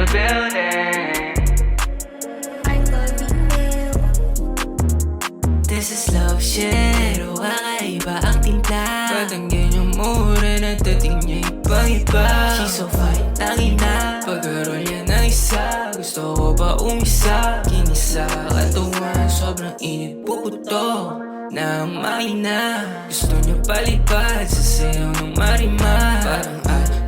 building. This is love shit, o kakaiba ang timpla. Patanggan yung mura na dating niya ibang-iba. She's so fine, tangina. Pag-aral niya ng isa, gusto ko ba umisa? Kinisa, katawan, sobrang init, puputo na ang makina. Gusto niya palipad sa sayaw ng marima. Parang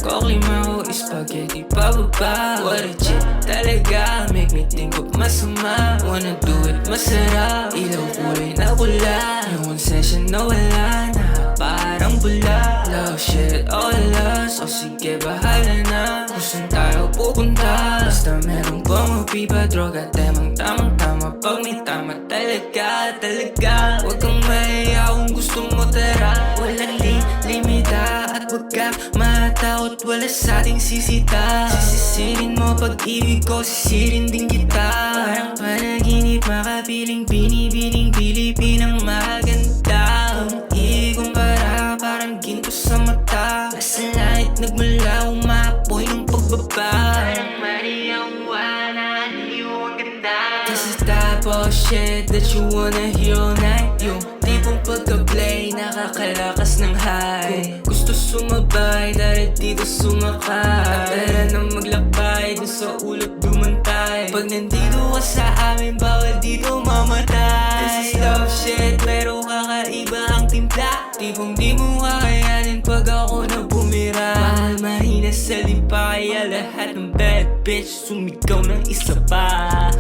ako klima o spaghetti pababa. What a chick talaga, make me think of masama. Wanna do it masarap, ilaw kulay na pula. Yung session na wala na, parang bula. Love shit, all lost, o sige bahala na. Kung saan tayo pupunta, basta meron pumapiba. Droga, temang tamang-tama, pag may tama talaga, talaga. Huwag kang mahiya kung gusto mo tara. Walang limita at huwag kang matakot, wala sa ating sisita. Sisisirin mo pag-ibig ko, sisirin din kita. Parang panaginip, makapiling, binibining, Pilipinang maganda. Kung ikumpara, parang ginto sa mata. Nasa langit nagmula, umapoy ng pagbaba. Parang Mariang wala, yung ganda. This is type of shit that you wanna hear all night. Yung tipong pagka-play, nakakalakas ng high. Gusto sumabay, dahil dito sumakay. Pera na maglakbay, dun sa ulot dumantay. Pag nandito ka sa amin, bawal dito mamatay. This is love shit, pero kakaiba ang timpla. Tipong di mo kakayanin pag ako na bumira. Mahal mahina sa lipa, kaya lahat ng bad bitch sumigaw ng isa pa.